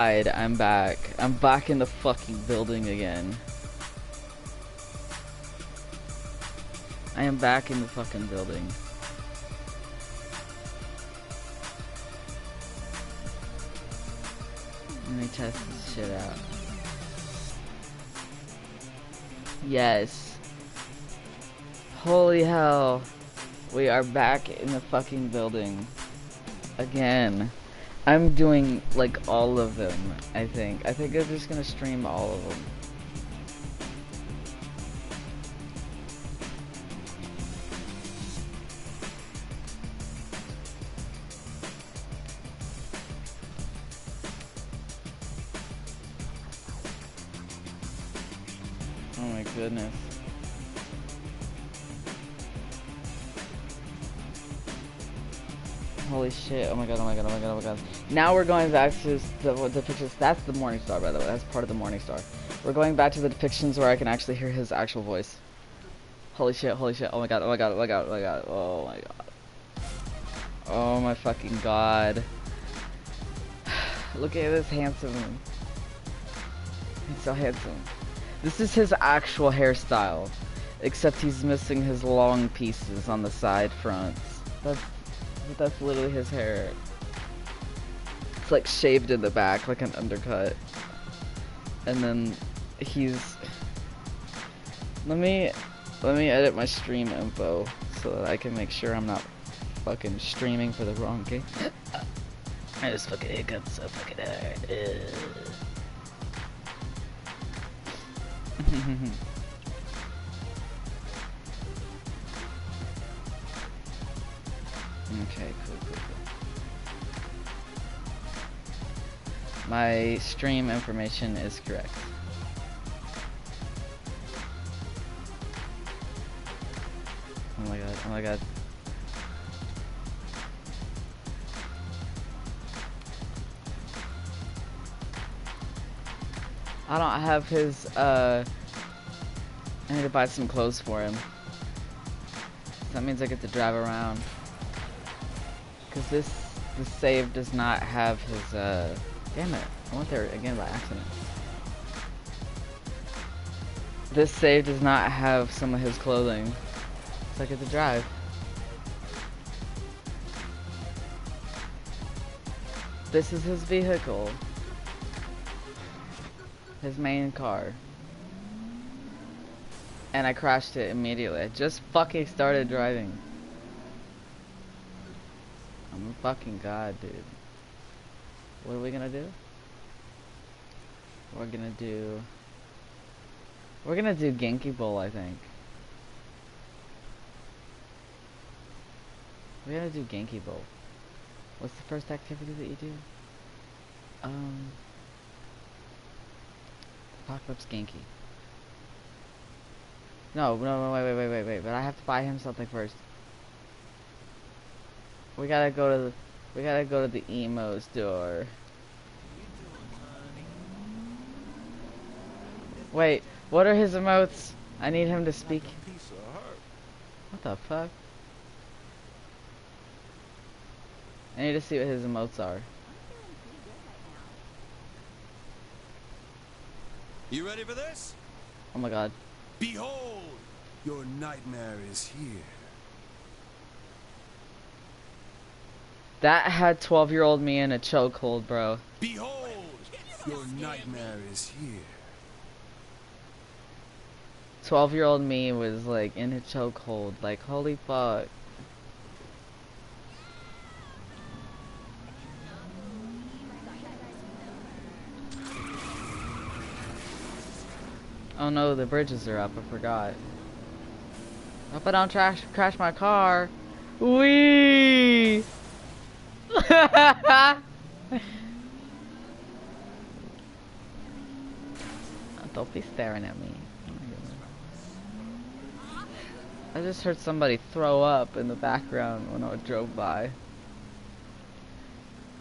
I'm back. I'm back in the fucking building again. I am back in the fucking building. Let me test this shit out. Yes. Holy hell. We are back in the fucking building. Again. I'm doing, like, all of them, I think. I think I'm just gonna stream all of them. Oh my goodness. Holy shit, oh my god, oh my god, oh my god, oh my god. Now we're going back to the depictions. That's the Morning Star, by the way. That's part of the Morning Star. We're going back to the depictions where I can actually hear his actual voice. Holy shit, oh my god, oh my god, oh my god, oh my god, oh my god. Oh my fucking god. Look at this handsome. He's so handsome. This is his actual hairstyle. Except he's missing his long pieces on the side fronts. That's literally his hair. It's like shaved in the back, like an undercut. And then he's... Let me edit my stream info so that I can make sure I'm not fucking streaming for the wrong game. I just fucking hiccups so fucking hard. Okay, cool. My stream information is correct. Oh my god, oh my god. I don't have his, I need to buy some clothes for him. That means I get to drive around. Cause this save does not have his, damn it, I went there again by accident. This save does not have some of his clothing, so I get to drive. This is his vehicle. His main car. And I crashed it immediately. I just fucking started driving. I'm a fucking god, dude. What are we gonna do? We're gonna do Genkibowl, I think. We're gonna do Genkibowl. What's the first activity that you do? Apocalypse Genki. No, wait. But I have to buy him something first. We gotta go to the emo store. Wait, what are his emotes? I need him to speak. What the fuck? I need to see what his emotes are. You ready for this? Oh my god. Behold, your nightmare is here. That had 12-year-old me in a chokehold, bro. Behold, your nightmare is here. 12-year-old me was like in a chokehold, like holy fuck. Oh no, the bridges are up, I forgot. Hope I don't crash my car. Wee! Don't be staring at me. Oh my goodness. I just heard somebody throw up in the background when I drove by.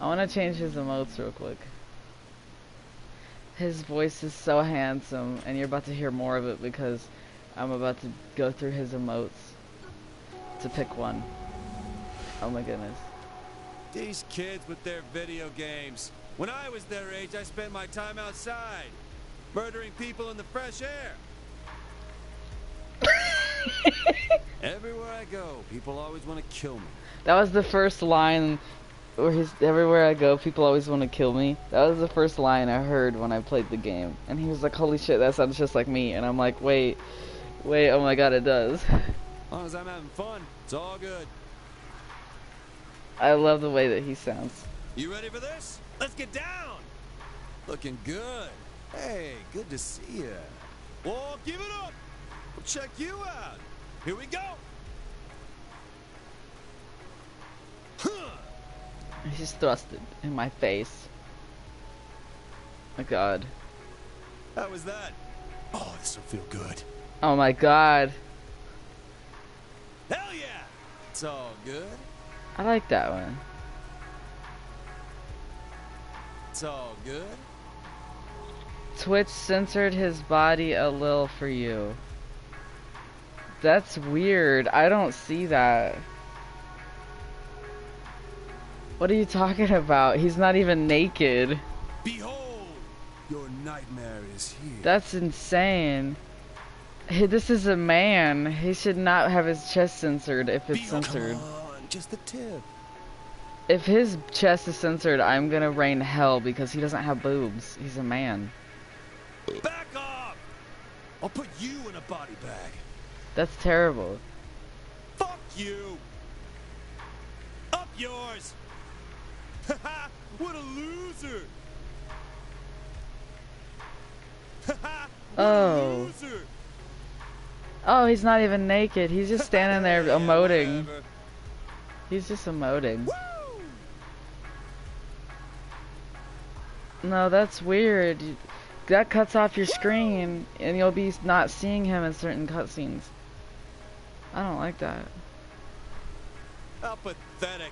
I want to change his emotes real quick. His voice is so handsome, and you're about to hear more of it because I'm about to go through his emotes to pick one. Oh my goodness. These kids with their video games. When I was their age, I spent my time outside, murdering people in the fresh air. Everywhere I go, people always want to kill me. That was the first line where he's, everywhere I go, people always want to kill me. That was the first line I heard when I played the game. And he was like, holy shit, that sounds just like me. And I'm like, wait, oh my god, it does. As long as I'm having fun, it's all good. I love the way that he sounds. You ready for this? Let's get down! Looking good. Hey, good to see you. Well, give it up! We'll check you out. Here we go! He just thrusted in my face. My god. How was that? Oh, this will feel good. Oh my god. Hell yeah! It's all good. I like that one. It's all good. Twitch censored his body a little for you. That's weird. I don't see that. What are you talking about? He's not even naked. Behold, your nightmare is here. That's insane. Hey, this is a man. He should not have his chest censored if it's censored. Come on, just the tip. If his chest is censored, I'm gonna rain hell because he doesn't have boobs. He's a man. Back off! I'll put you in a body bag. That's terrible. Fuck you! Up yours! Haha! What a loser! Haha! Oh. Loser! Oh, he's not even naked. He's just standing there Yeah, emoting. whatever. He's just emoting. Woo! No, that's weird. That cuts off your screen, and you'll be not seeing him in certain cutscenes. I don't like that. How pathetic.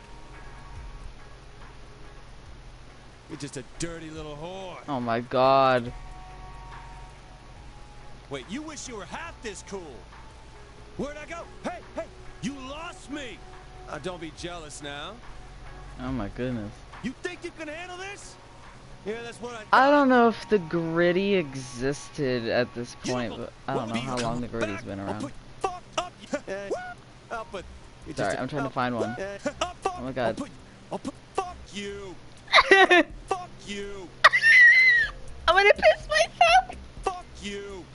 You're just a dirty little whore. Oh my god. Wait, you wish you were half this cool. Where'd I go? Hey, you lost me. Don't be jealous now. Oh my goodness. You think you can handle this? Yeah, that's what I don't know if the gritty existed at this point, but I don't know how long the gritty's been around. Sorry, I'm trying to find one. Oh my god. Fuck you. Fuck you. I'm gonna piss myself. Fuck you.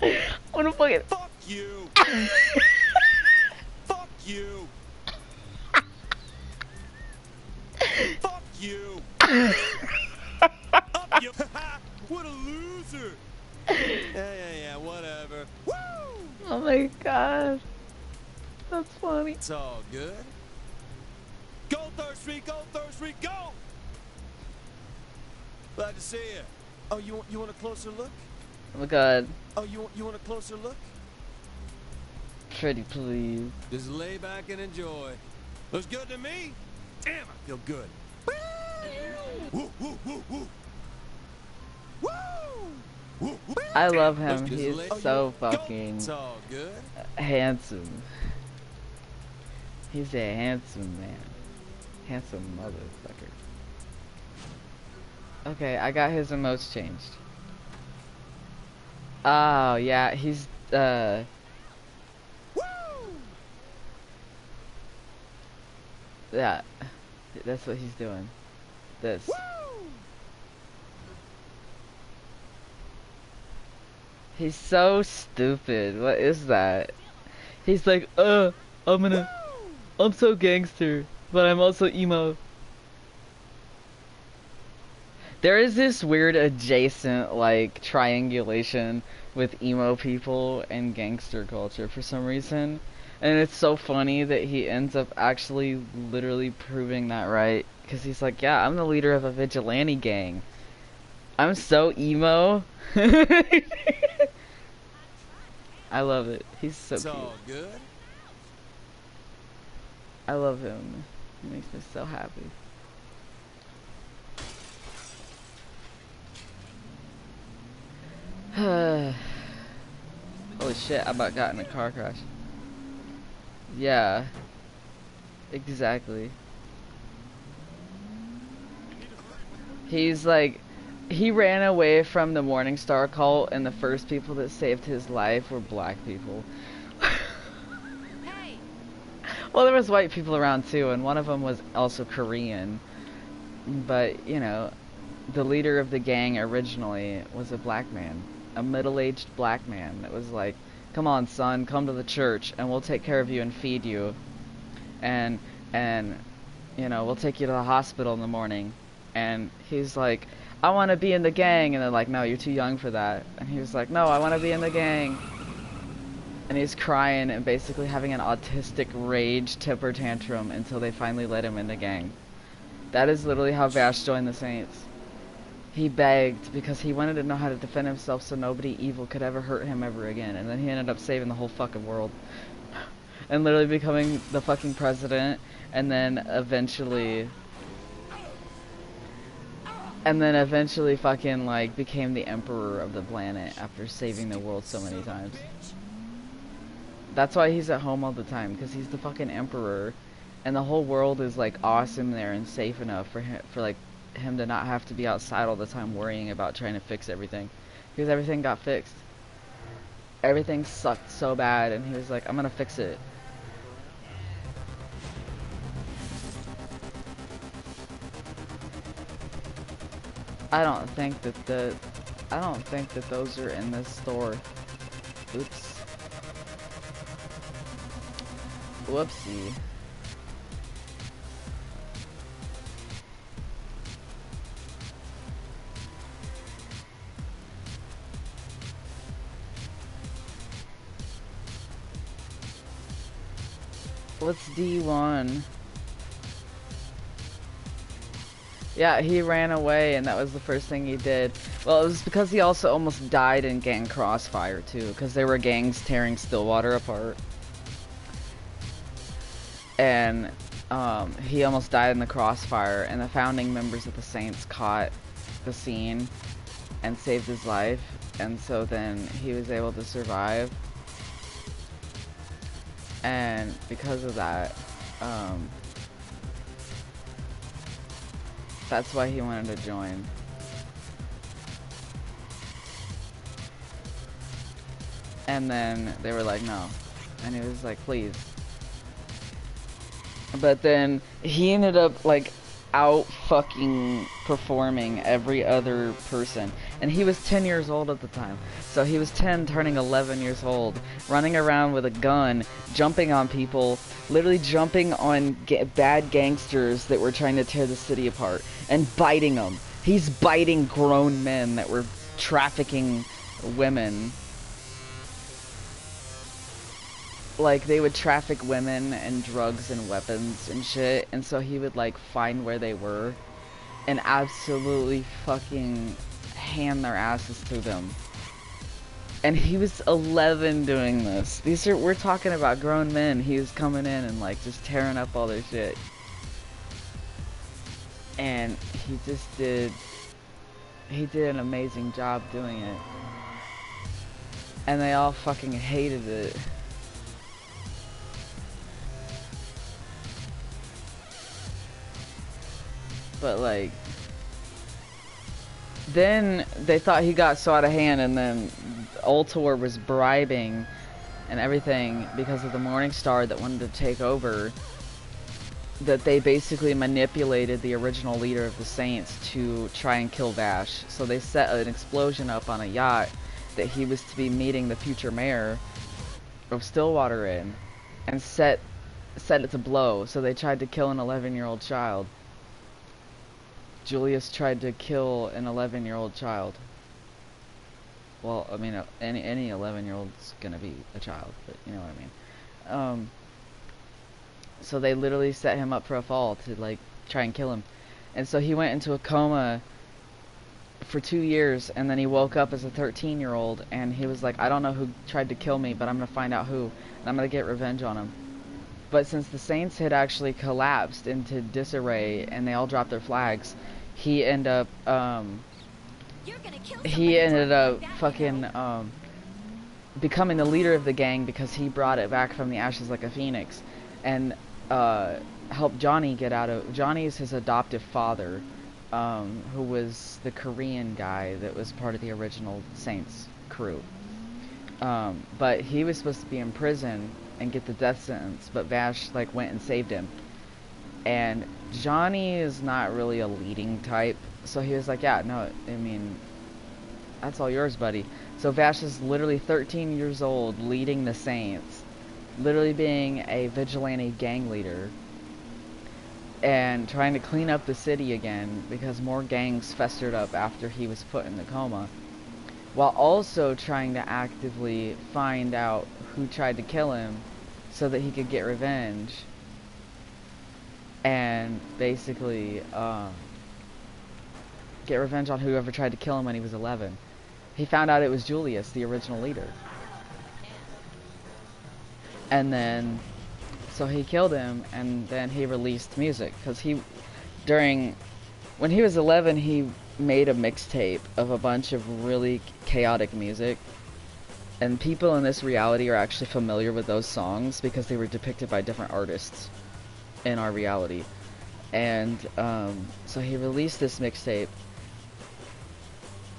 I'm gonna fucking. Fuck you. Fuck you. Fuck you. Up you. What a loser. Yeah, whatever. Woo! Oh my god. That's funny. It's all good. Go Thirsty, go Thirsty, go! Glad to see you. Oh, you want a closer look? Oh my god. Oh, you want a closer look? Pretty please. Just lay back and enjoy. Looks good to me. Damn, I feel good. Woo, woo, woo, woo. Woo! Woo, woo. I love him. Just He's lay- so go. fucking It's all good. handsome. He's a handsome man. Handsome motherfucker. Okay, I got his emotes changed. Oh, yeah, he's, Woo! yeah. That's what he's doing. This. Woo! He's so stupid. What is that? He's like, I'm so gangster, but I'm also emo. There is this weird adjacent, like, triangulation with emo people and gangster culture for some reason. And it's so funny that he ends up actually literally proving that right. Because he's like, yeah, I'm the leader of a vigilante gang. I'm so emo. I love it. He's so cute. It's all good. I love him. He makes me so happy. Holy shit, I about got in a car crash. Yeah. Exactly. He's like, he ran away from the Morningstar cult, and the first people that saved his life were black people. Hey. Well, there was white people around too, and one of them was also Korean. But, you know, the leader of the gang originally was a black man. A middle-aged black man that was like, come on, son, come to the church, and we'll take care of you and feed you. And, you know, we'll take you to the hospital in the morning. And he's like, I want to be in the gang. And they're like, no, you're too young for that. And he was like, no, I want to be in the gang. And he's crying and basically having an autistic rage temper tantrum until they finally let him in the gang. That is literally how Vash joined the Saints. He begged because he wanted to know how to defend himself so nobody evil could ever hurt him ever again. And then he ended up saving the whole fucking world. And literally becoming the fucking president. And then eventually fucking like became the emperor of the planet after saving the world so many times. That's why he's at home all the time, because he's the fucking emperor, and the whole world is like awesome there and safe enough for him to not have to be outside all the time worrying about trying to fix everything, because everything got fixed. Everything sucked so bad, and he was like, I'm gonna fix it. I don't think that those are in this store. Oops. Whoopsie. What's D1? Yeah, he ran away, and that was the first thing he did. Well, it was because he also almost died in gang crossfire, too, because there were gangs tearing Stillwater apart. And he almost died in the crossfire, and the founding members of the Saints caught the scene and saved his life, and so then he was able to survive. And because of that, that's why he wanted to join. And then they were like, no. And he was like, please. But then he ended up like out fucking performing every other person. And he was 10 years old at the time. So he was 10 turning 11 years old, running around with a gun, jumping on people, literally jumping on bad gangsters that were trying to tear the city apart and biting them. He's biting grown men that were trafficking women. Like, they would traffic women and drugs and weapons and shit, and so he would, like, find where they were and absolutely fucking hand their asses to them. And he was 11 doing this. We're talking about grown men. He was coming in and, like, just tearing up all their shit. And he did an amazing job doing it. And they all fucking hated it. But like, then they thought he got so out of hand, and then Ultor was bribing and everything because of the Morningstar that wanted to take over, that they basically manipulated the original leader of the Saints to try and kill Vash. So they set an explosion up on a yacht that he was to be meeting the future mayor of Stillwater in, and set it to blow. So they tried to kill an 11-year-old child. Julius tried to kill an 11-year-old child. Well, I mean, any 11-year-old's gonna be a child, but you know what I mean. So they literally set him up for a fall to, like, try and kill him. And so he went into a coma for 2 years, and then he woke up as a 13-year-old, and he was like, I don't know who tried to kill me, but I'm gonna find out who, and I'm gonna get revenge on him. But since the Saints had actually collapsed into disarray, and they all dropped their flags, he ended up, fucking, becoming the leader of the gang because he brought it back from the ashes like a phoenix, and helped Johnny get out of. Johnny is his adoptive father, who was the Korean guy that was part of the original Saints crew. But he was supposed to be in prison and get the death sentence, but Vash like went and saved him. And Johnny is not really a leading type, so he was like, yeah, no, I mean, that's all yours, buddy. So Vash is literally 13 years old, leading the Saints, literally being a vigilante gang leader, and trying to clean up the city again because more gangs festered up after he was put in the coma, while also trying to actively find out who tried to kill him so that he could get revenge and basically get revenge on whoever tried to kill him when he was 11. He found out it was Julius, the original leader. And then, so he killed him, and then he released music. Because when he was 11, he made a mixtape of a bunch of really chaotic music. And people in this reality are actually familiar with those songs because they were depicted by different artists in our reality. And so he released this mixtape,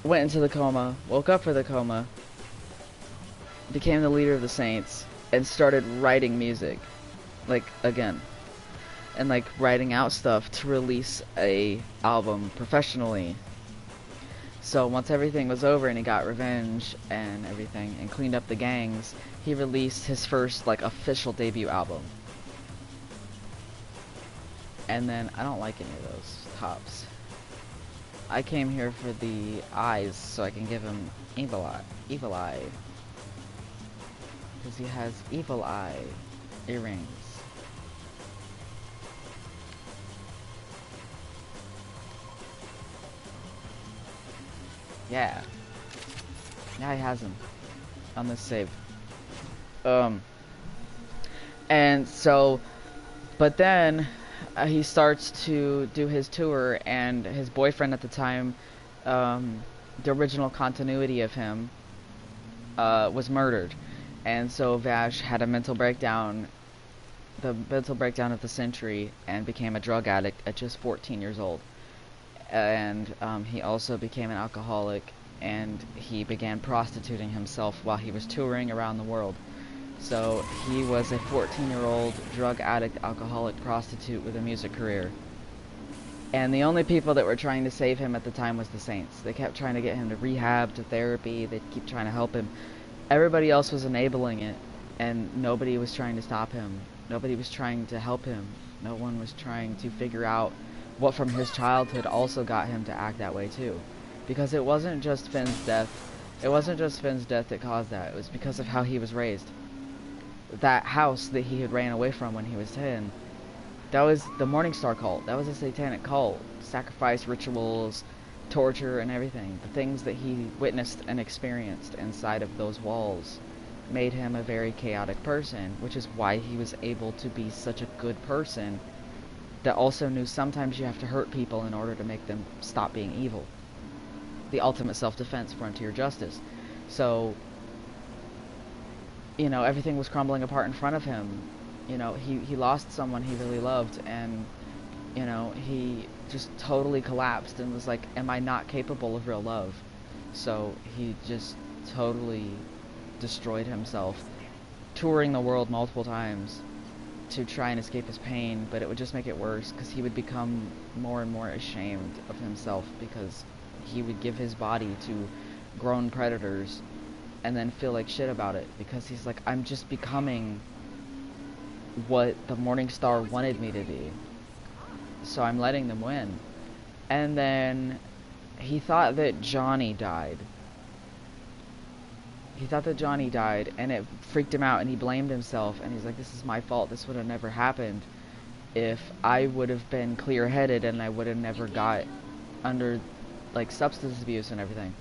went into the coma, woke up from the coma, became the leader of the Saints, and started writing music, like, again, and like writing out stuff to release a album professionally. So once everything was over and he got revenge and everything and cleaned up the gangs, he released his first like official debut album. And then I don't like any of those tops. I came here for the eyes so I can give him evil eye. Because he has evil eye earrings. Yeah. Now he has him on this save. And so, but then he starts to do his tour, and his boyfriend at the time, the original continuity of him, was murdered. And so Vash had a mental breakdown, the mental breakdown of the century, and became a drug addict at just 14 years old. And he also became an alcoholic, and he began prostituting himself while he was touring around the world. So he was a 14-year-old drug addict, alcoholic, prostitute with a music career. And the only people that were trying to save him at the time was the Saints. They kept trying to get him to rehab, to therapy. They'd keep trying to help him. Everybody else was enabling it, and nobody was trying to stop him. Nobody was trying to help him. No one was trying to figure out what from his childhood also got him to act that way too. Because it wasn't just Finn's death. It wasn't just Finn's death that caused that. It was because of how he was raised. That house that he had ran away from when he was 10, that was the Morningstar cult. That was a satanic cult. Sacrifice rituals, torture, and everything. The things that he witnessed and experienced inside of those walls made him a very chaotic person, which is why he was able to be such a good person that also knew sometimes you have to hurt people in order to make them stop being evil. The ultimate self-defense, frontier justice. So, you know, everything was crumbling apart in front of him. You know, he lost someone he really loved, and, you know, he just totally collapsed and was like, am I not capable of real love? So he just totally destroyed himself, touring the world multiple times to try and escape his pain, but it would just make it worse because he would become more and more ashamed of himself because he would give his body to grown predators and then feel like shit about it because he's like, I'm just becoming what the Morningstar wanted me to be, so I'm letting them win. And then he thought that Johnny died. He thought that Johnny died, and it freaked him out, and he blamed himself, and he's like, this is my fault. This would have never happened if I would have been clear-headed and I would have never got under, like, substance abuse and everything.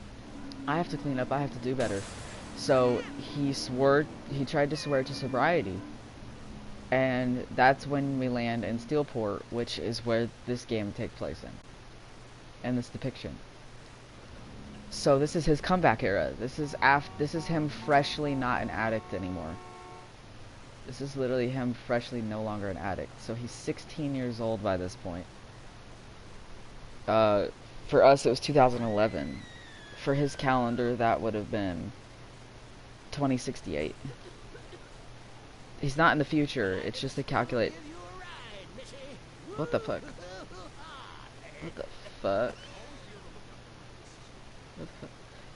I have to clean up. I have to do better. So he tried to swear to sobriety. And that's when we land in Steelport, which is where this game takes place in. And this depiction. So this is his comeback era. This is him freshly not an addict anymore. This is literally him freshly no longer an addict. So he's 16 years old by this point. For us, it was 2011. For his calendar, that would have been 2068. He's not in the future. It's just to calculate. What the fuck? What the fuck? What the fuck?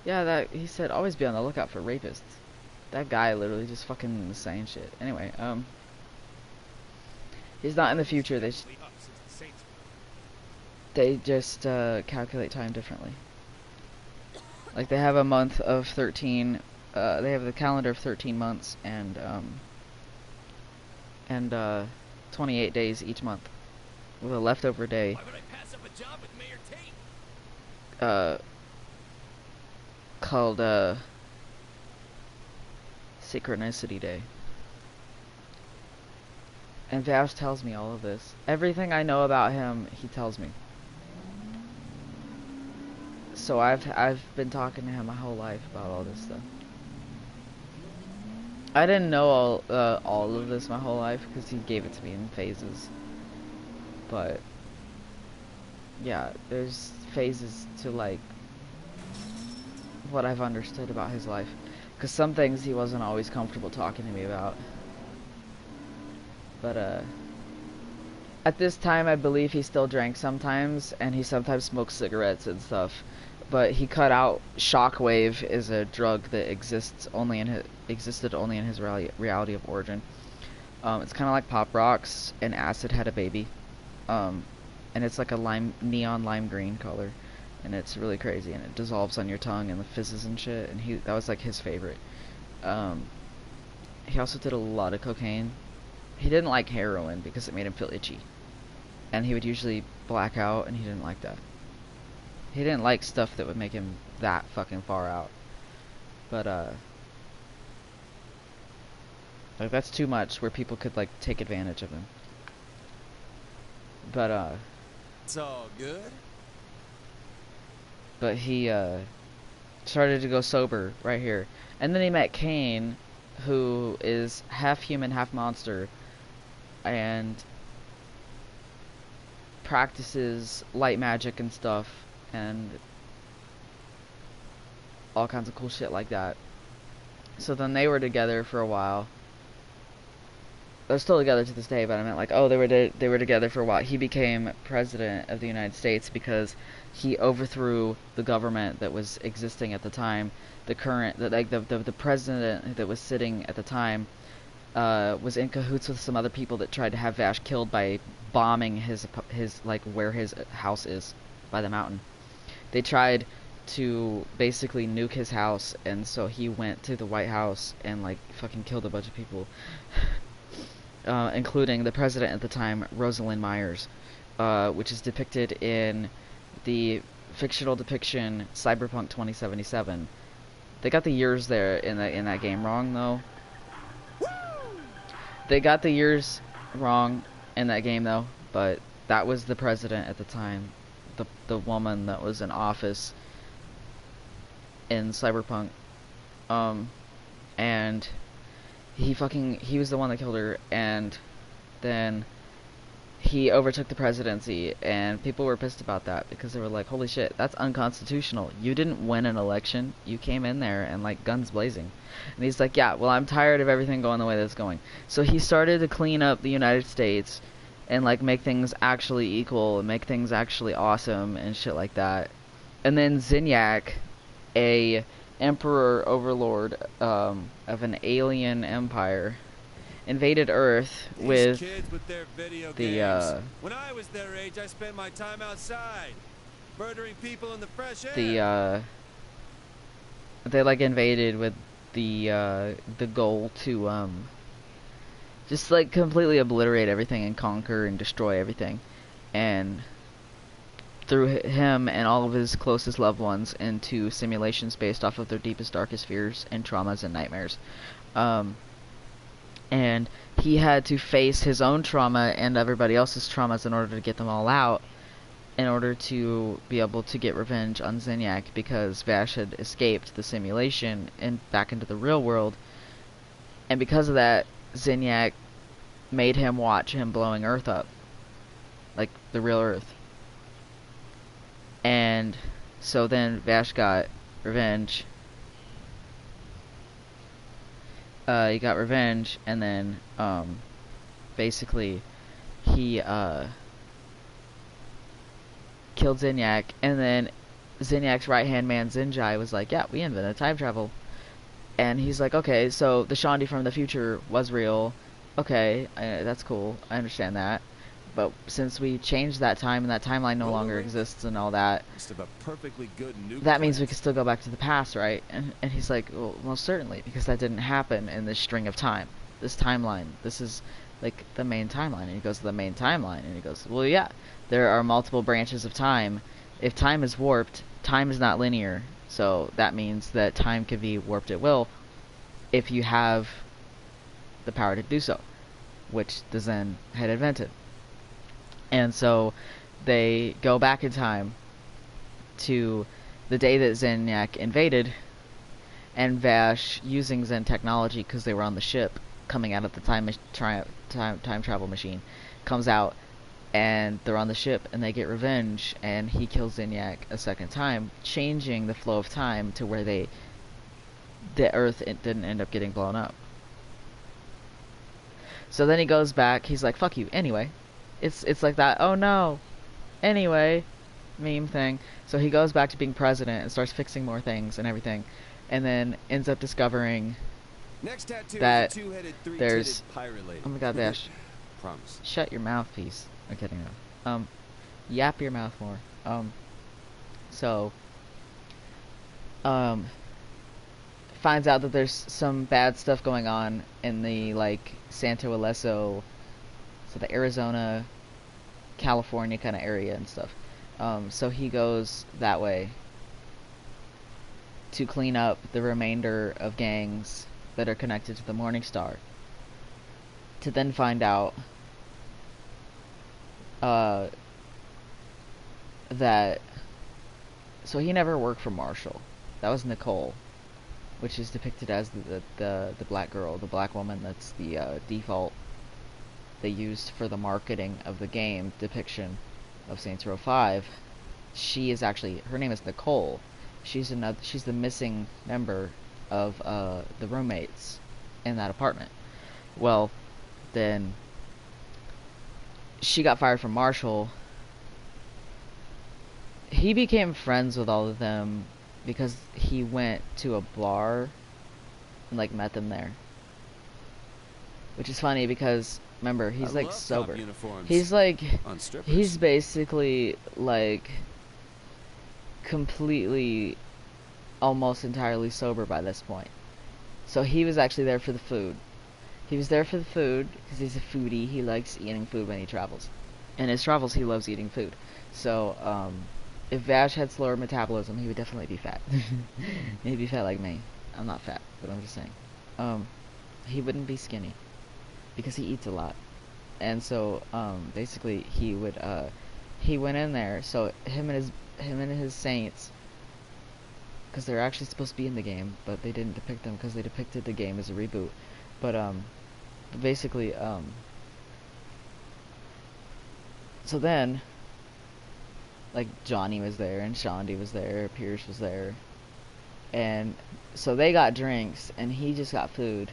Yeah, that he said always be on the lookout for rapists. That guy literally just fucking saying shit. Anyway, he's not in the future. They just calculate time differently. Like they have a month of 13. They have the calendar of 13 months and 28 days each month, with a leftover day. Why would I pass up a job with Mayor Tate? Called Synchronicity Day. And Vash tells me all of this. Everything I know about him, he tells me. So I've been talking to him my whole life about all this stuff. I didn't know all of this my whole life because he gave it to me in phases. But yeah, there's phases to like what I've understood about his life, because some things he wasn't always comfortable talking to me about. But at this time, I believe he still drank sometimes, and he sometimes smoked cigarettes and stuff. But he cut out shockwave is a drug that existed only in his reality of origin. It's kind of like Pop Rocks and acid had a baby, and it's like a neon lime green color, and it's really crazy, and it dissolves on your tongue and the fizzes and shit. And that was like his favorite. He also did a lot of cocaine. He didn't like heroin because it made him feel itchy, and he would usually black out, and he didn't like that. He didn't like stuff that would make him that fucking far out. But like that's too much where people could like take advantage of him. But It's all good. But he started to go sober right here. And then he met Kane, who is half human, half monster, and practices light magic and stuff, and all kinds of cool shit like that. So then they were together for a while. They're still together to this day, but I meant like, oh, they were together for a while. He became president of the United States because he overthrew the government that was existing at the time. The president that was sitting at the time was in cahoots with some other people that tried to have Vash killed by bombing his like where his house is by the mountain. They tried to basically nuke his house, and so he went to the White House and like fucking killed a bunch of people. Including the president at the time, Rosalind Myers, which is depicted in the fictional depiction Cyberpunk 2077. They got the years there in that game wrong, though. They got the years wrong in that game, though, but that was the president at the time, the woman that was in office in Cyberpunk, and he was the one that killed her, and then he overtook the presidency, and people were pissed about that because they were like, holy shit, that's unconstitutional. You didn't win an election. You came in there and like guns blazing. And he's like, yeah, well, I'm tired of everything going the way that's going. So he started to clean up the United States and like make things actually equal and make things actually awesome and shit like that. And then Zinyak, a emperor overlord of an alien empire, invaded Earth with kids with their video the games. When I was their age, I spent my time outside, murdering people in the fresh air. They like invaded with the goal to just like completely obliterate everything and conquer and destroy everything, and threw him and all of his closest loved ones into simulations based off of their deepest, darkest fears and traumas and nightmares. And he had to face his own trauma and everybody else's traumas in order to get them all out, in order to be able to get revenge on Zinyak, because Vash had escaped the simulation and back into the real world. And because of that, Zinyak made him watch him blowing Earth up. Like, the real Earth. And so then Vash got revenge. He got revenge, and then basically he killed Zinyak, and then Zinyak's right-hand man Zinjai was like, yeah, we invented time travel. And he's like, okay, so the Shandi from the future was real. Okay, that's cool. I understand that. But since we changed that time and that timeline no longer exists and all that, that means we can still go back to the past, right? And he's like, well, most certainly, because that didn't happen in this string of time. This timeline. This is like the main timeline. And he goes to the main timeline, and he goes, well, yeah, there are multiple branches of time. If time is warped, time is not linear. So that means that time can be warped at will if you have the power to do so, which the Zen had invented. And so they go back in time to the day that Zinyak invaded, and Vash, using Zen technology because they were on the ship coming out of the time travel machine, comes out, and they're on the ship, and they get revenge, and he kills Zinyak a second time, changing the flow of time to where the Earth didn't end up getting blown up. So then he goes back, he's like, fuck you, anyway. It's like that, oh no, anyway, meme thing. So he goes back to being president and starts fixing more things and everything, and then ends up discovering that there's... Oh my god, Vash. Promise. Shut your mouth, piece. I'm kidding though. Yap your mouth more. Finds out that there's some bad stuff going on in the, like, Santo Ileso, so the Arizona, California kind of area and stuff. So he goes that way to clean up the remainder of gangs that are connected to the Morning Star, to then find out that... So he never worked for Marshall. That was Nicole, which is depicted as the black girl, the black woman that's the default they used for the marketing of the game depiction of Saints Row 5. She is actually... Her name is Nicole. She's the missing member of the roommates in that apartment. Well, then she got fired from Marshall. He became friends with all of them because he went to a bar and, like, met them there. Which is funny because, remember, he's, like, sober. He's, like... He's basically, like... completely... almost entirely sober by this point. So he was actually there for the food. He was there for the food because he's a foodie. He likes eating food when he travels. In his travels, he loves eating food. So, if Vash had slower metabolism, he would definitely be fat. He'd be fat like me. I'm not fat, but I'm just saying. He wouldn't be skinny because he eats a lot. And so, basically, he would, he went in there. So him and his saints, because they're actually supposed to be in the game, but they didn't depict them because they depicted the game as a reboot. But basically, so then, like, Johnny was there, and Shandi was there, Pierce was there, and so they got drinks, and he just got food,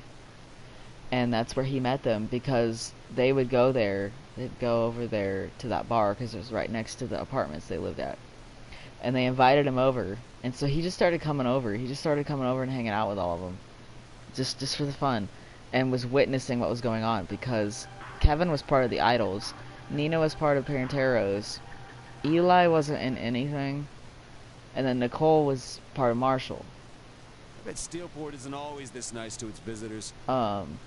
and that's where he met them, because they would go there, they'd go over there to that bar, because it was right next to the apartments they lived at, and they invited him over, and so he just started coming over, and hanging out with all of them, just for the fun, and was witnessing what was going on, because Kevin was part of the Idols, Nina was part of Parenteros, Eli wasn't in anything, and then Nicole was part of Marshall. I bet Steelport isn't always this nice to its visitors. And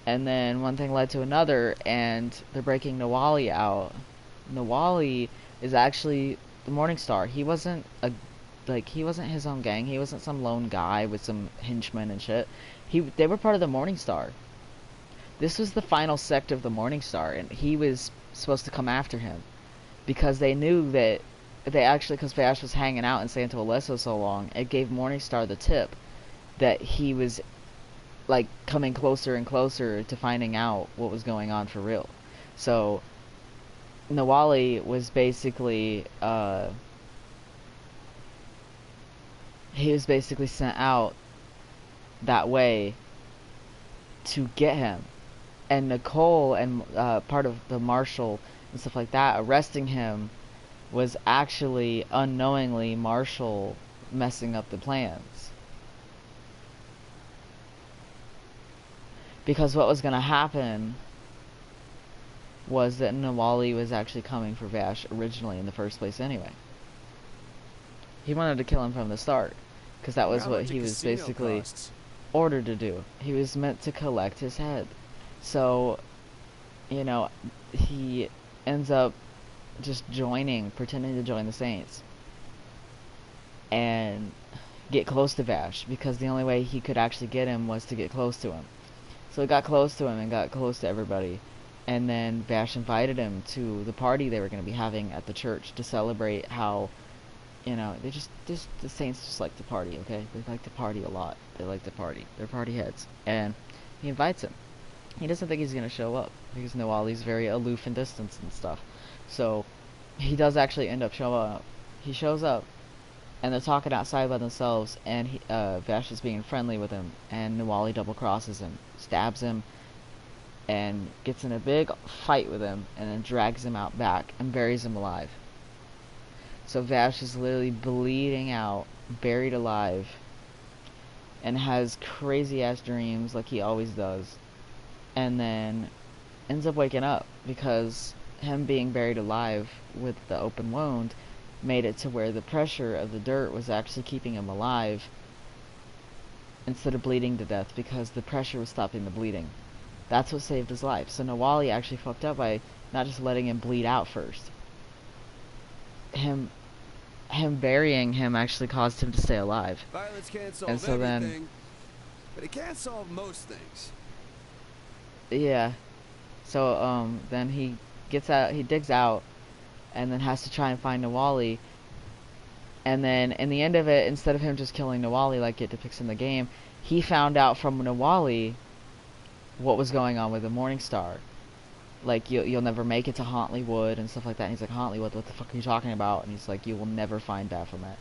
then one thing led to another, and they're breaking Nawali out. Nawali is actually the Morning Star. He wasn't he wasn't his own gang. He wasn't some lone guy with some henchmen and shit. They were part of the Morning Star. This was the final sect of the Morning Star, and he was supposed to come after him. Because they knew that because Vash was hanging out in Santo Ileso so long, it gave Morningstar the tip that he was, like, coming closer and closer to finding out what was going on for real. So Nawali was basically he was basically sent out that way to get him. And Nicole and part of the marshal and stuff like that arresting him was actually unknowingly Marshall messing up the plans. Because what was going to happen was that Nawali was actually coming for Vash originally in the first place anyway. He wanted to kill him from the start, because that was what he was basically ordered to do. He was meant to collect his head. So, you know, he ends up just pretending to join the Saints, and get close to Vash, because the only way he could actually get him was to get close to him. So he got close to him and got close to everybody, and then Vash invited him to the party they were going to be having at the church to celebrate how, you know, the Saints just like to party, okay? They like to party a lot. They like to party. They're party heads. And he invites him. He doesn't think he's going to show up, because Nawali's very aloof and distant and stuff. So he does actually end up showing up. He shows up, and they're talking outside by themselves, and Vash is being friendly with him, and Nawali double crosses him, stabs him, and gets in a big fight with him, and then drags him out back and buries him alive. So Vash is literally bleeding out, buried alive, and has crazy ass dreams like he always does, and then ends up waking up because him being buried alive with the open wound made it to where the pressure of the dirt was actually keeping him alive instead of bleeding to death, because the pressure was stopping the bleeding. That's what saved his life. So Nawali actually fucked up by not just letting him bleed out first. Him burying him actually caused him to stay alive. Violence can't solve and so everything, but it can solve most things. Yeah. So then he gets out, he digs out, and then has to try and find Nawali. And then in the end of it, instead of him just killing Nawali like it depicts in the game, he found out from Nawali what was going on with the Morning Star. Like, you'll never make it to Hauntley Wood and stuff like that. And he's like, Hauntley Wood, what the fuck are you talking about? And he's like, you will never find Baphomet.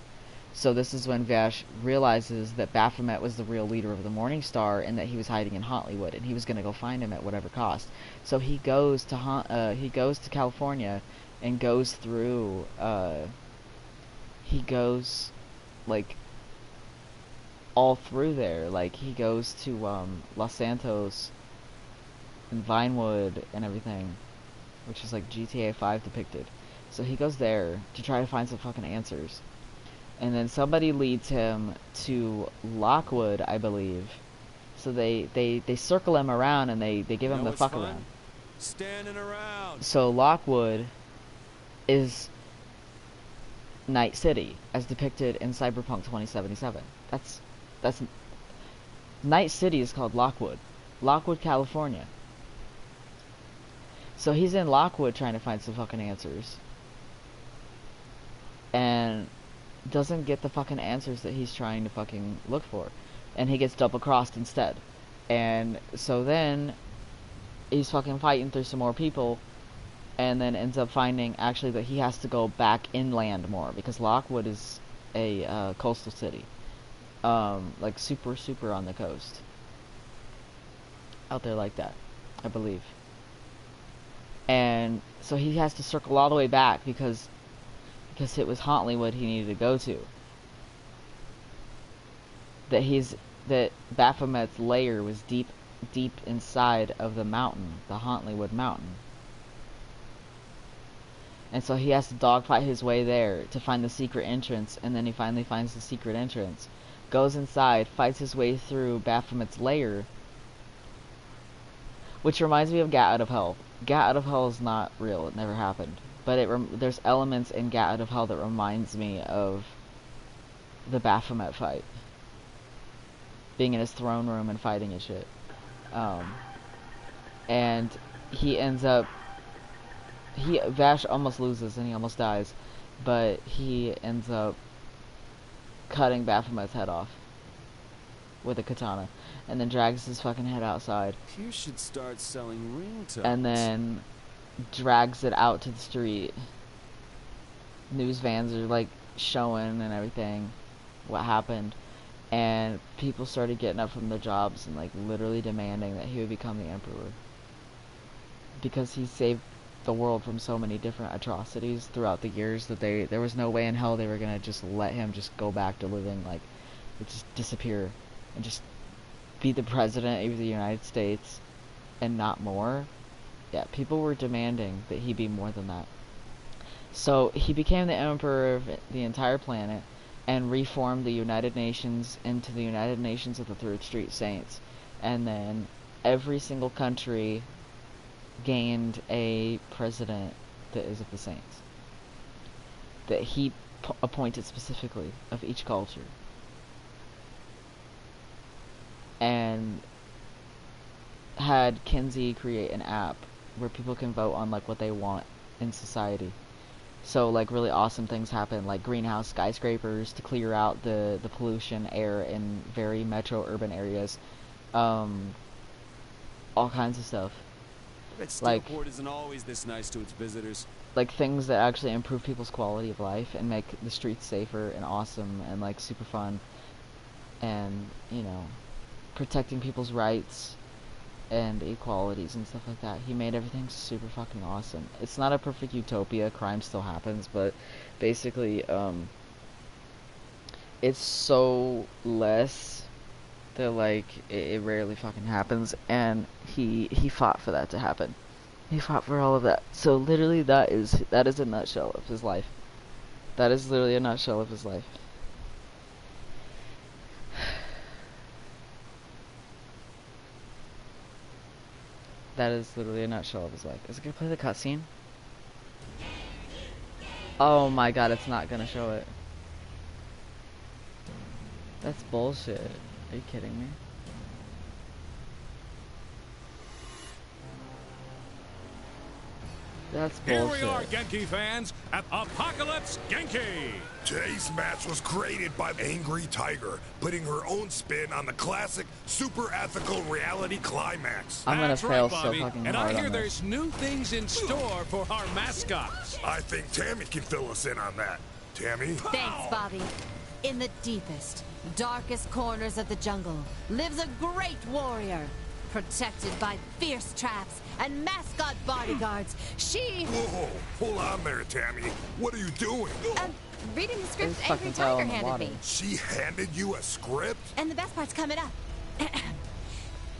So this is when Vash realizes that Baphomet was the real leader of the Morning Star, and that he was hiding in Hauntley Wood, and he was going to go find him at whatever cost. So he goes to California and goes through he goes like all through there. Like, he goes to Los Santos and Vinewood and everything, which is like GTA 5 depicted. So he goes there to try to find some fucking answers. And then somebody leads him to Lockwood, I believe. So they circle him around, and they give him the fuck around. Standing around. So Lockwood is Night City, as depicted in Cyberpunk 2077. That's Night City is called Lockwood, California. So he's in Lockwood trying to find some fucking answers, and doesn't get the fucking answers that he's trying to fucking look for, and he gets double crossed instead. And so then he's fucking fighting through some more people, and then ends up finding actually that he has to go back inland more, because Lockwood is a coastal city, like super on the coast, out there like that, I believe. And so he has to circle all the way back because it was Hauntleywood he needed to go to. That Baphomet's lair was deep inside of the mountain, the Hauntleywood mountain. And so he has to dogfight his way there to find the secret entrance, and then he finally finds the secret entrance, goes inside, fights his way through Baphomet's lair, which reminds me of Gat Out of Hell. Gat Out of Hell is not real, it never happened. But there's elements in Gat Out of Hell that reminds me of the Baphomet fight. Being in his throne room and fighting and shit. And he ends up... Vash almost loses and he almost dies. But he ends up cutting Baphomet's head off with a katana, and then drags his fucking head outside. You should start selling ringtones. And then drags it out to the street. News vans are like showing and everything. what happened, and people started getting up from their jobs and like literally demanding that he would become the emperor because he saved the world from so many different atrocities throughout the years that there was no way in hell they were gonna just let him just go back to living, like just disappear and just be the president of the United States and not more. Yeah, people were demanding that he be more than that. So he became the emperor of the entire planet and reformed the United Nations into the United Nations of the Third Street Saints. And then every single country gained a president that is of the Saints, that he appointed specifically of each culture. And had Kinsey create an app where people can vote on like what they want in society. So like really awesome things happen, like greenhouse skyscrapers to clear out the pollution air in very metro urban areas, all kinds of stuff. That Like Steelport isn't always this nice to its visitors. like things that actually improve people's quality of life and make the streets safer and awesome and like super fun, and you know, protecting people's rights and equalities and stuff like that. He made everything super fucking awesome. It's not a perfect utopia, crime still happens, but basically it's so less that like it rarely fucking happens, and he fought for that to happen. He fought for all of that. So literally that is a nutshell of his life. That is literally a nutshell of his life. That is literally a nutshell of his life. Is it gonna play the cutscene? Oh my god, it's not gonna show it. That's bullshit. Are you kidding me? That's bullshit. Here we are, Genki fans, at Apocalypse Genki! Today's match was created by Angry Tiger, putting her own spin on the classic, super ethical reality climax. I'm gonna That's fail right, so Bobby. fucking And hard I hear on this. there's new things in store for our mascots. I think Tammy can fill us in on that. Tammy? Thanks, Bobby. In the deepest, darkest corners of the jungle lives a great warrior. Protected by fierce traps and mascot bodyguards, she... Whoa, hold on there, Tammy. What are you doing? reading the script This Angry fucking fell Tiger in the handed water. me. She handed you a script? And the best part's coming up.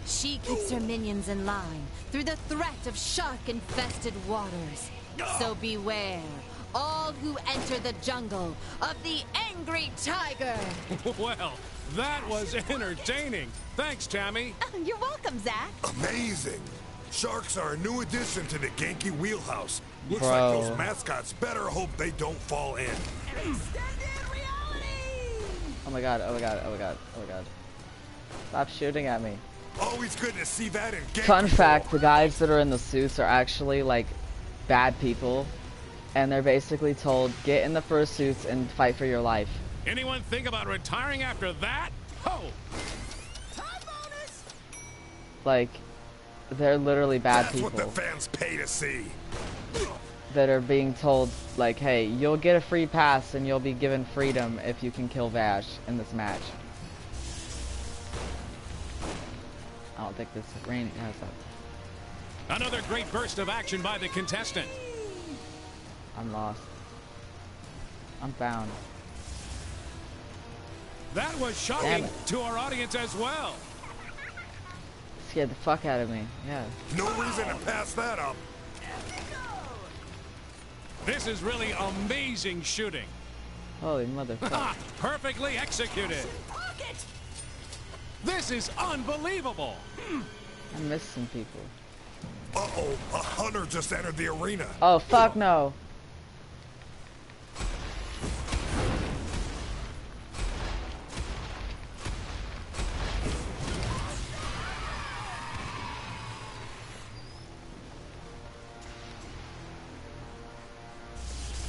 She keeps her minions in line through the threat of shark-infested waters. So beware, all who enter the jungle of the Angry Tiger. Well, that was entertaining. Thanks, Tammy. You're welcome, Zach. Amazing. Sharks are a new addition to the Genki wheelhouse. Looks Bro. like those mascots better hope they don't fall in. Extended reality! Oh my god, oh my god, oh my god, oh my god. Stop shooting at me. Always good to see that in Genki. Fun fact, the guys that are in the suits are actually like bad people, and they're basically told, get in the fursuits and fight for your life. Anyone think about retiring after that? Oh! Like, they're literally bad That's people what the fans pay to see. that are being told, like, hey, you'll get a free pass and you'll be given freedom if you can kill Vash in this match. I don't think this rain has that. Another great burst of action by the contestant. I'm lost. I'm bound. That was Damn shocking it. to our audience as well. Scared the fuck out of me. Yeah. No reason to pass that up. This is really amazing shooting. Holy motherfucker. Perfectly executed. This is unbelievable. I missed some people. Uh-oh, a hunter just entered the arena. Oh, fuck no.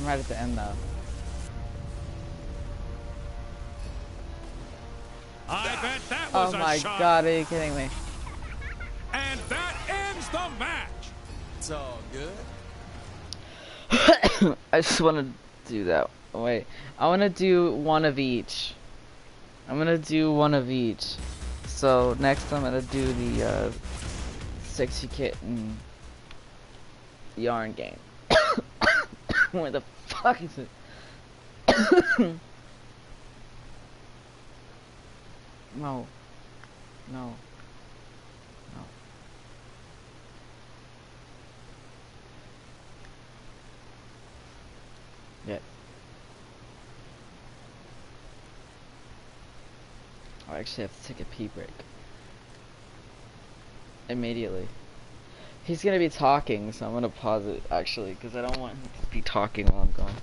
I'm right at the end, though. I bet that was Oh a my shot. god, are you kidding me? And that ends the match. It's all good. I just want to do that. Oh, wait. I want to do one of each. I'm gonna do one of each. So next I'm gonna do the Sexy Kitten yarn game. Where the fuck is it? No. No. No. Yes. I actually have to take a pee break. Immediately. He's gonna be talking, so I'm gonna pause it actually, because I don't want him to be talking while I'm gone.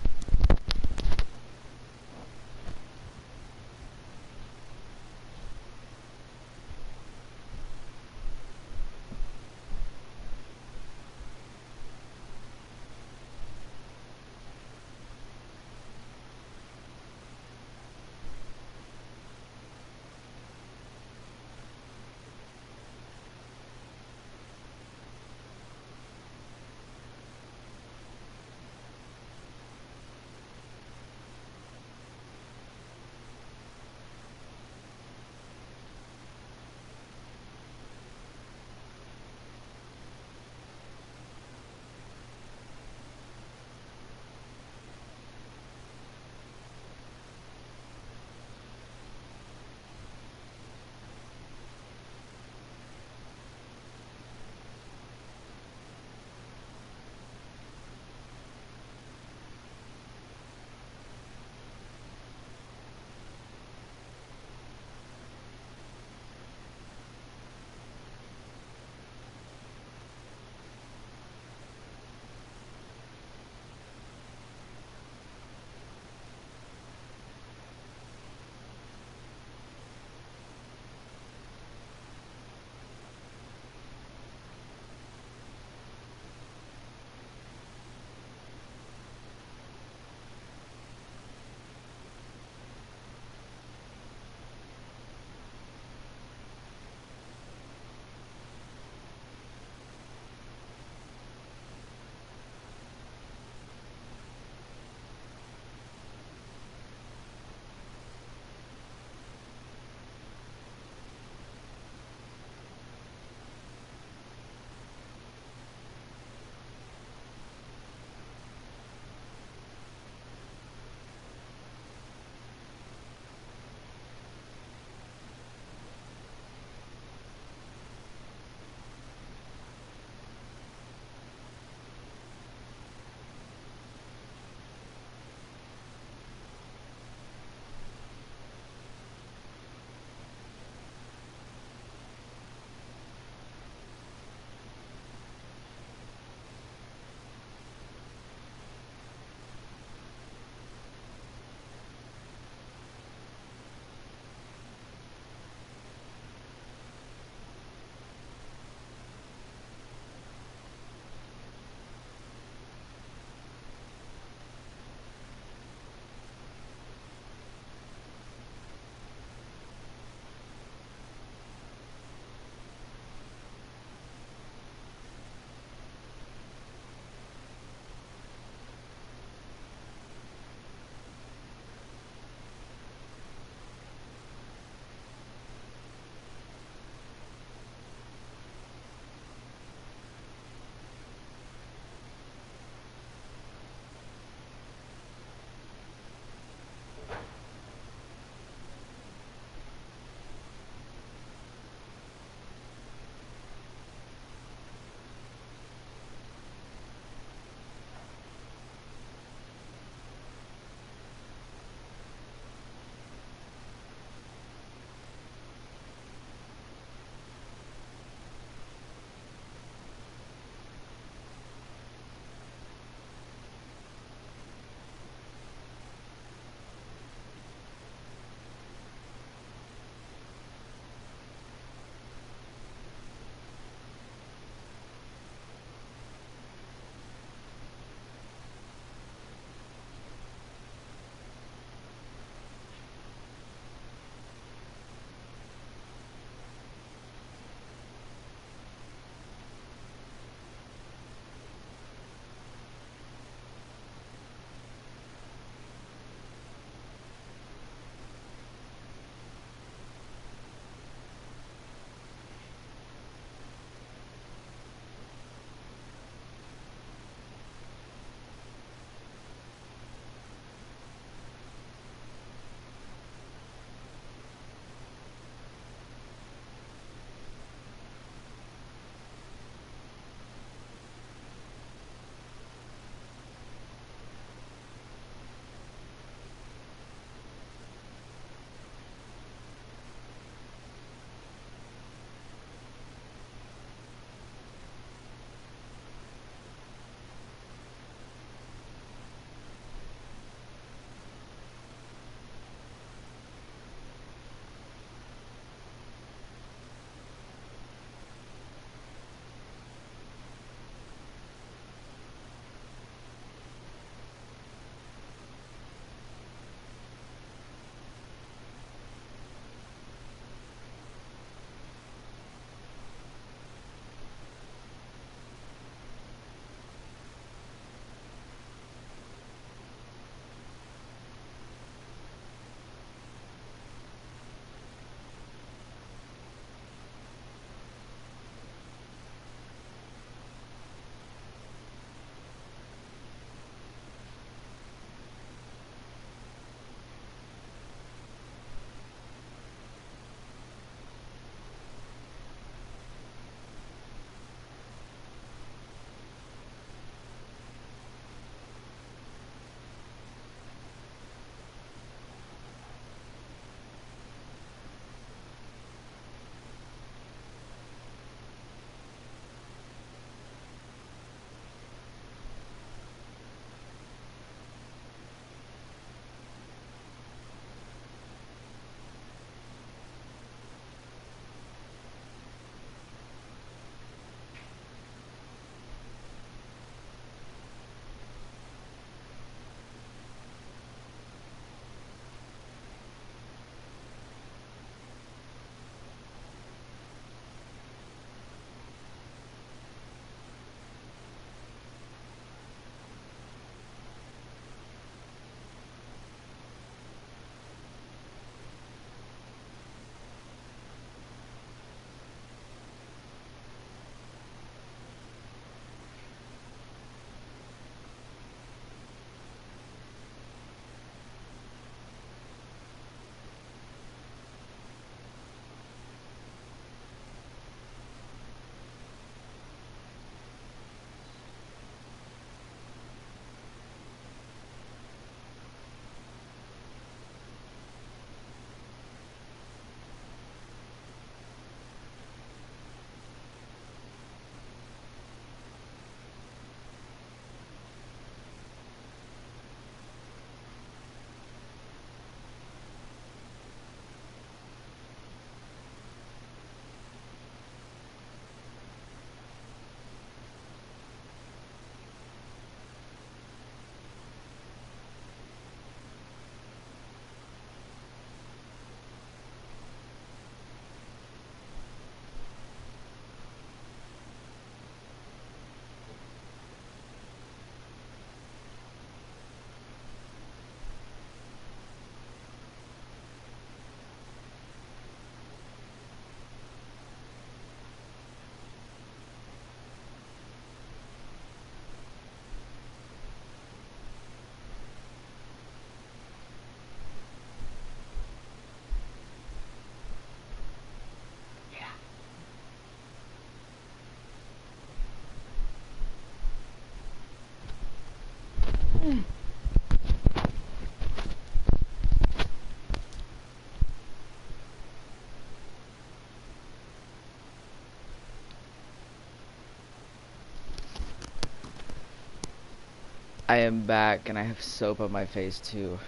I am back and I have soap on my face too.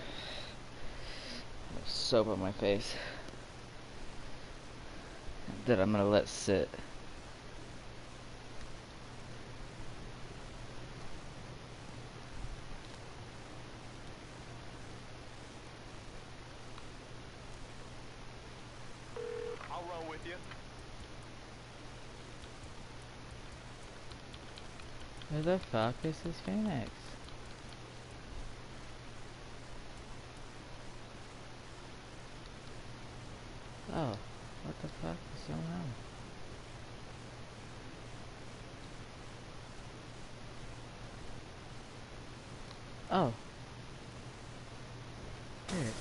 I have soap on my face that I'm gonna let sit. I'll roll with you. Who the fuck is this Phoenix? Oh, what the fuck is going on? Oh. Here.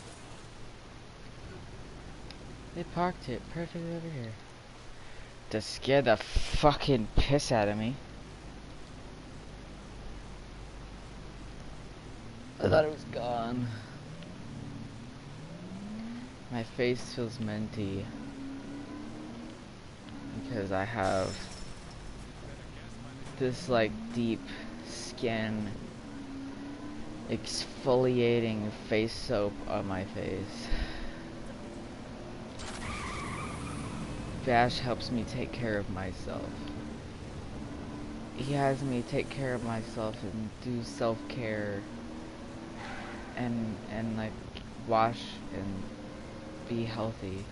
They parked it perfectly over here. To scare the fucking piss out of me. I thought it was gone. My face feels minty because I have this like deep skin exfoliating face soap on my face. Vash helps me take care of myself. He has me take care of myself and do self-care and like wash and be healthy.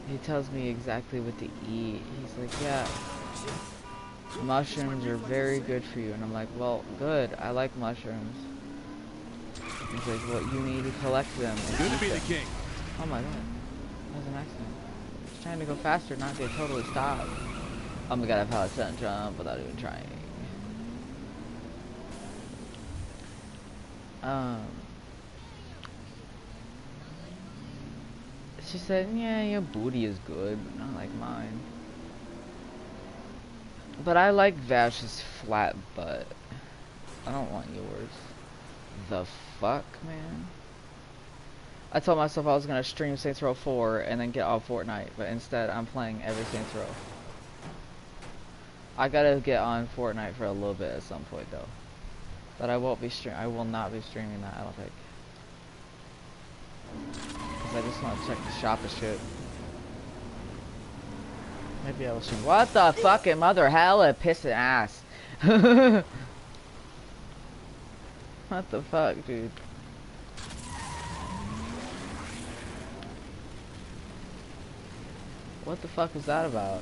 He tells me exactly what to eat. He's like, yeah, mushrooms are very good for you. And I'm like, well, good. I like mushrooms. He's like, well, you need to collect them. Good to be the king. Oh my god. That was an accident. I was trying to go faster, not to totally stop. Oh my god, I've had a sudden jump without even trying. She said, yeah, your booty is good, but not like mine. But I like Vash's flat butt. I don't want yours. The fuck, man? I told myself I was gonna stream Saints Row 4 and then get off Fortnite, but instead I'm playing every Saints Row. I gotta get on Fortnite for a little bit at some point though. But I will not be streaming that, I don't think. Cause I just want to check the shop and shit. Maybe I will stream. What the fucking mother hella pissing ass? What the fuck, dude? What the fuck was that about?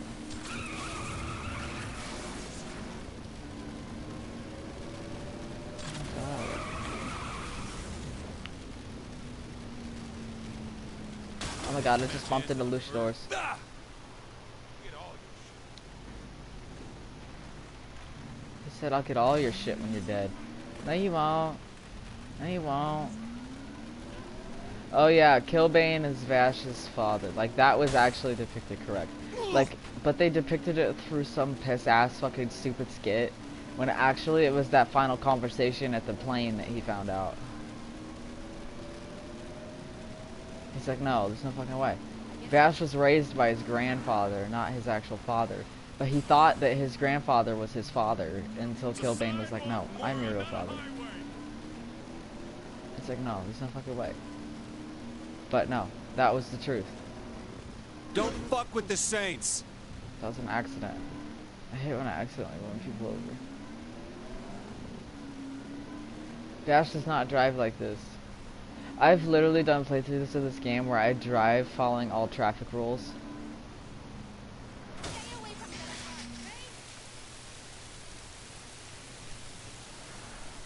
Oh my god, I just bumped into loose doors. He said, I'll get all your shit when you're dead. No, you won't. No, you won't. Oh yeah, Killbane is Vash's father. Like, that was actually depicted correct. Like, but they depicted it through some piss-ass fucking stupid skit. When actually it was that final conversation at the plane that he found out. He's like, no, there's no fucking way. Vash was raised by his grandfather, not his actual father. But he thought that his grandfather was his father until Killbane was like, no, I'm your real father. It's like, no, there's no fucking way. But no, that was the truth. Don't fuck with the Saints. That was an accident. I hate when I accidentally run people over. Vash does not drive like this. I've literally done playthroughs of this game where I drive following all traffic rules.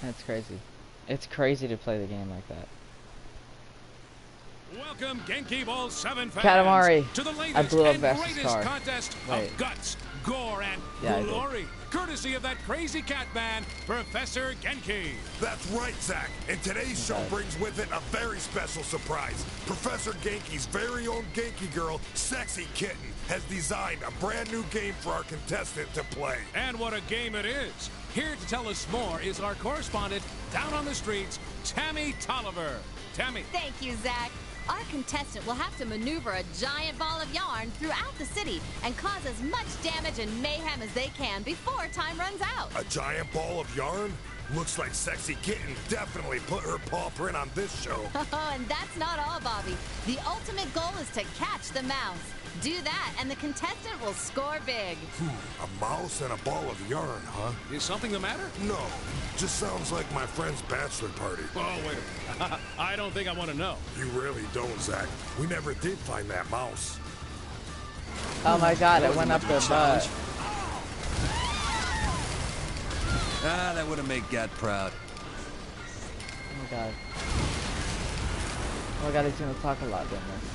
And it's crazy. It's crazy to play the game like that. Welcome, Genkibowl 7 fans, Katamari. to the I latest blew up and Vash's greatest car. contest Wait. of guts, gore, and Yeah, glory, courtesy of that crazy cat man, Professor Genki. That's right, Zach. And today's show brings with it a very special surprise. Professor Genki's very own Genki girl, Sexy Kitten, has designed a brand new game for our contestant to play. And what a game it is. Here to tell us more is our correspondent down on the streets, Tammy Tolliver. Tammy. Thank you, Zach. Our contestant will have to maneuver a giant ball of yarn throughout the city and cause as much damage and mayhem as they can before time runs out. A giant ball of yarn? Looks like Sexy Kitten definitely put her paw print on this show. Oh, and that's not all, Bobby. The ultimate goal is to catch the mouse. Do that, and the contestant will score big. A mouse and a ball of yarn, huh? Is something the matter? No, just sounds like my friend's bachelor party. Oh, wait a minute. I don't think I want to know. You really don't, Zach. We never did find that mouse. Oh my god, it went up their butt. Ah, that would have made God proud. Oh my god. Oh my god, he's gonna talk a lot during this.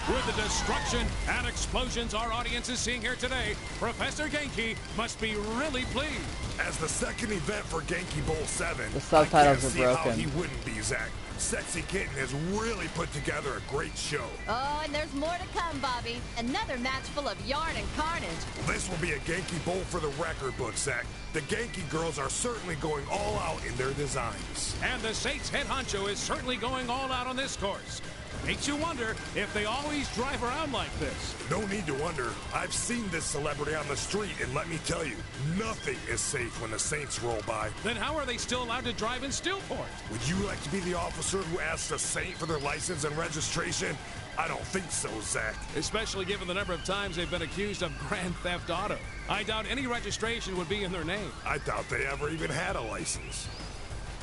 With the destruction and explosions our audience is seeing here today, Professor Genki must be really pleased. As the second event for Genkibowl 7, The subtitles I can't are see how broken. he wouldn't be, Zach. Sexy Kitten has really put together a great show. Oh, and there's more to come, Bobby. Another match full of yarn and carnage. This will be a Genkibowl for the record book, Zach. The Genki girls are certainly going all out in their designs. And the Saints head honcho is certainly going all out on this course. Makes you wonder if they always drive around like this. No need to wonder. I've seen this celebrity on the street, and let me tell you, nothing is safe when the Saints roll by. Then how are they still allowed to drive in Stillport? Would you like to be the officer who asks a Saint for their license and registration? I don't think so, Zach. Especially given the number of times they've been accused of grand theft auto. I doubt any registration would be in their name. I doubt they ever even had a license.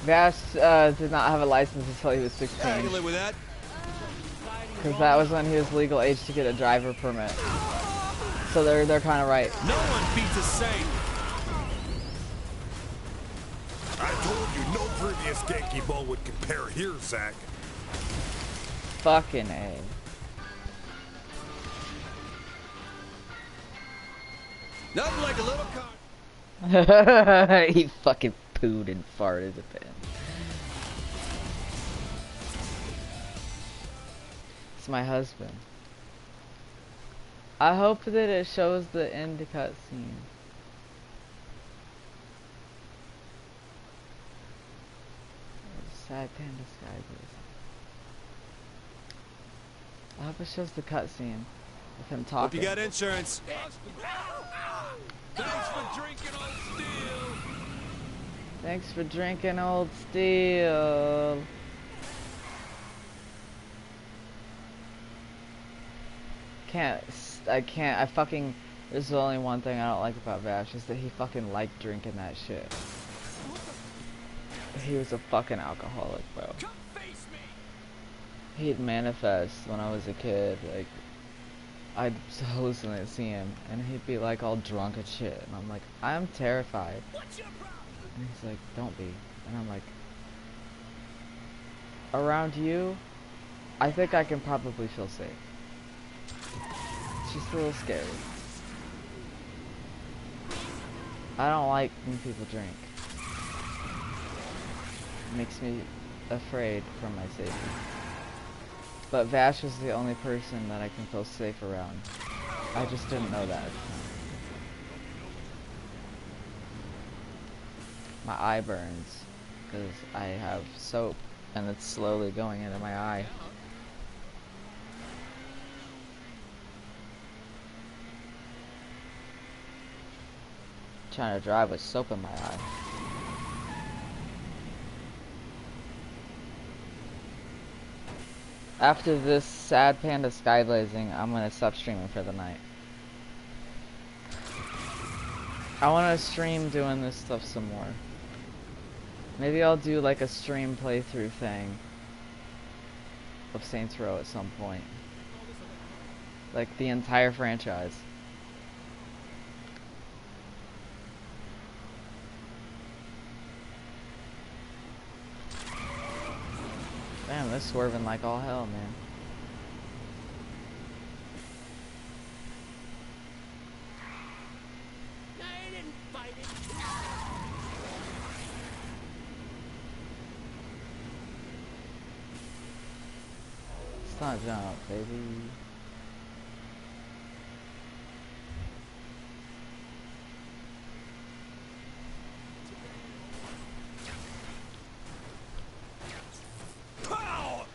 Vash did not have a license until he was 16. I can live with that. Because that was when he was legal age to get a driver permit. So they're kind of right. No one beats a Saint. I told you no previous Genkibowl would compare here, Zach. Fucking A. Nothing like a little car. He fucking pooed and farted at the end. It's my husband. I hope that it shows the end cutscene. Sad panda sky blue. I hope it shows the cutscene with him Hope talking. you got insurance. Thanks for drinking, old steel. Thanks for drinking, old steel. I fucking, there's only one thing I don't like about Vash, is that he fucking liked drinking that shit. He was a fucking alcoholic, bro. He'd manifest when I was a kid, like, I'd hallucinate and see him, and he'd be like all drunk and shit, and I'm like, I'm terrified. And he's like, don't be. And I'm like, around you, I think I can probably feel safe. It's just a little scary. I don't like when people drink. It makes me afraid for my safety. But Vash is the only person that I can feel safe around. I just didn't know that at the time. My eye burns because I have soap and it's slowly going into my eye. Trying to drive with soap in my eye. After this sad panda skyblazing, I'm gonna stop streaming for the night. I wanna stream doing this stuff some more. Maybe I'll do like a stream playthrough thing of Saints Row at some point. Like the entire franchise. Damn, they're swerving like all hell, man. Let's not jump, baby. Pow!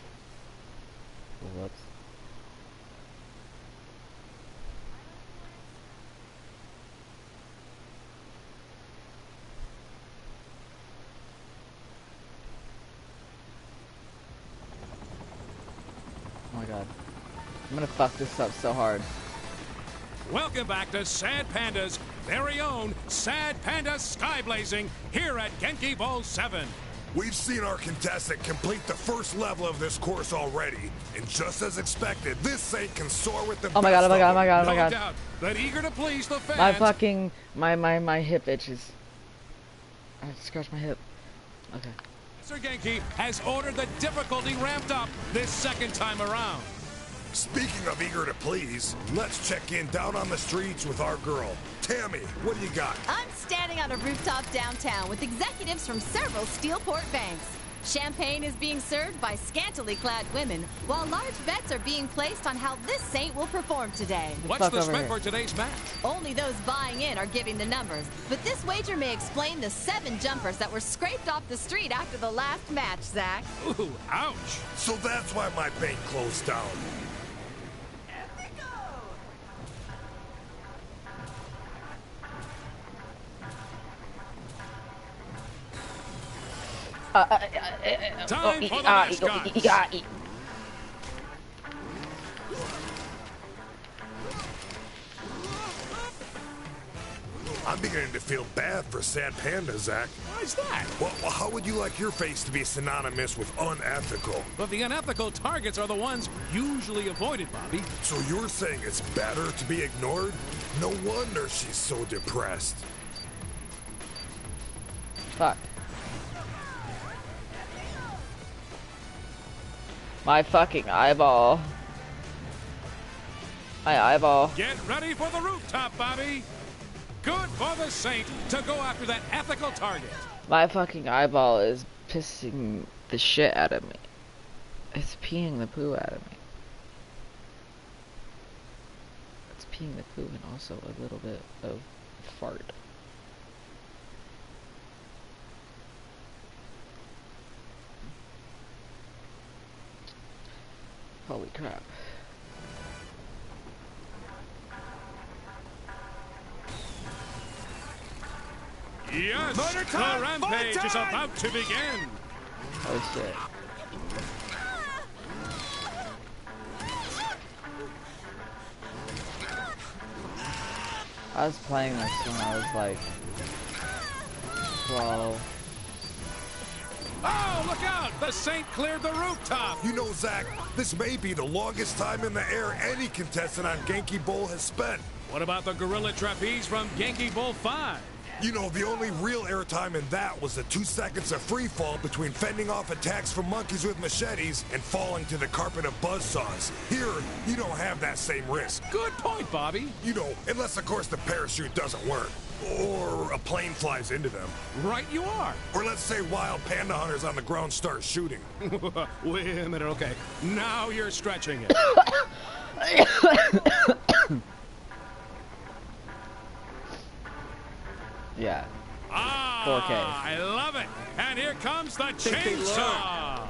Whoops. Oh my god. I'm gonna fuck this up so hard. Welcome back to Sad Panda's very own Sad Panda Skyblazing here at Genkibowl 7. We've seen our contestant complete the first level of this course already, and just as expected, this saint can soar with the Oh my god, oh my god, oh my god, oh my No god. doubt that eager to please the fans. My fucking, my hip itches. I scratched my hip. Okay. Sir Genki has ordered the difficulty ramped up this second time around. Speaking of eager to please, let's check in down on the streets with our girl. Tammy, what do you got? I'm standing on a rooftop downtown with executives from several Steelport banks. Champagne is being served by scantily clad women, while large bets are being placed on how this saint will perform today. What's Fuck the over spread here. for today's match? Only those buying in are giving the numbers, but this wager may explain the 7 jumpers that were scraped off the street after the last match, Zach. Ooh, ouch. So that's why my bank closed down. Time for the mascots. I'm beginning to feel bad for Sad Panda, Zach. Why's that? Well, how would you like your face to be synonymous with unethical? But the unethical targets are the ones usually avoided, Bobby. So you're saying it's better to be ignored? No wonder she's so depressed. Fuck. My fucking eyeball. My eyeball. Get ready for the rooftop, Bobby. Good for the saint to go after that ethical target. My fucking eyeball is pissing the shit out of me. It's peeing the poo out of me. It's peeing the poo and also a little bit of fart. Holy crap. Yes, Motor the time! rampage Motor is time! about to begin. Oh shit. I was playing this when I was like 12. Oh, look out! The saint cleared the rooftop. You know, Zach, this may be the longest time in the air any contestant on Genkibowl has spent. What about the gorilla trapeze from Genkibowl 5? You know, the only real airtime in that was the 2 seconds of free fall between fending off attacks from monkeys with machetes and falling to the carpet of buzzsaws. Here, you don't have that same risk. Good point, Bobby. You know, unless, of course, the parachute doesn't work. Or a plane flies into them. Right you are. Or let's say wild panda hunters on the ground start shooting. Wait a minute, okay. Now you're stretching it. Yeah. Ah, 4K. I love it. And here comes the chainsaw.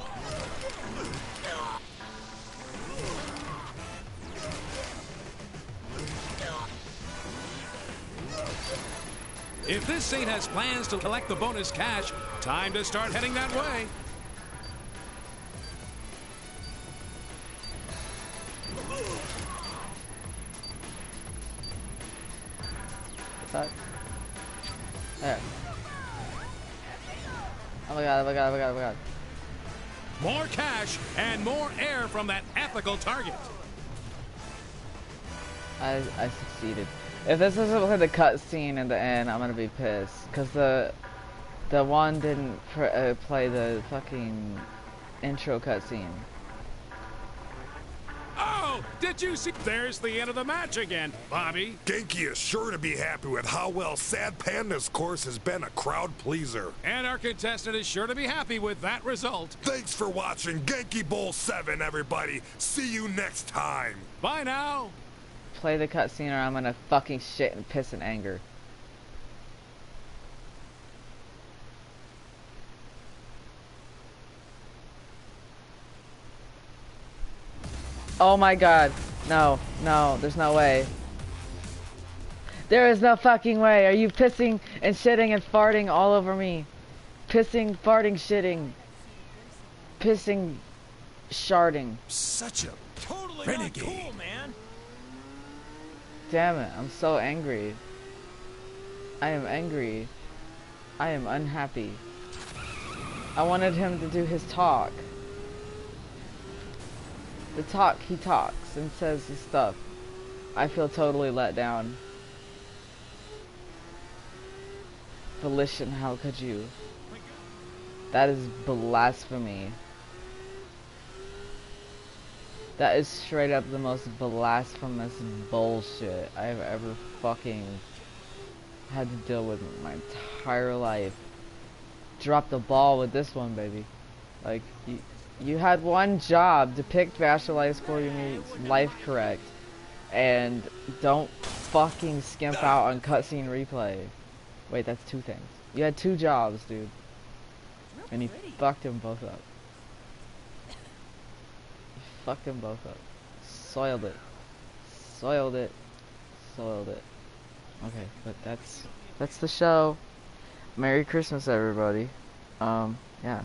If this saint has plans to collect the bonus cash, time to start heading that way. What's that? There. Oh my god, oh my god, oh my god, oh my god. More cash and more air from that ethical target. I succeeded. If this doesn't look like the cutscene in the end, I'm gonna be pissed. Cause the one didn't play the fucking intro cutscene. Oh, Whoa! Did you see? There's the end of the match again, Bobby. Genki is sure to be happy with how well Sad Panda's course has been a crowd pleaser. And our contestant is sure to be happy with that result. Thanks for watching Genkibowl 7, everybody. See you next time. Bye now. Play the cutscene or I'm gonna fucking shit and piss in anger. Oh my god. No, no, there's no way. There is no fucking way. Are you pissing and shitting and farting all over me? Pissing, farting, shitting. Pissing, sharding. Such a Totally renegade. not cool, man. Damn it, I'm so angry. I am angry. I am unhappy. I wanted him to do his talk. The talk, he talks and says his stuff. I feel totally let down. Volition, how could you? That is blasphemy. That is straight up the most blasphemous bullshit I have ever fucking had to deal with in my entire life. Drop the ball with this one, baby. Like, you had one job, depict Vash Elias Koroyumi's life correct, and don't fucking skimp out on cutscene replay. Wait, that's two things. You had two jobs, dude. And you fucked them both up. You fucked them both up. Soiled it. Soiled it. Soiled it. Okay, but that's the show. Merry Christmas, everybody. Yeah.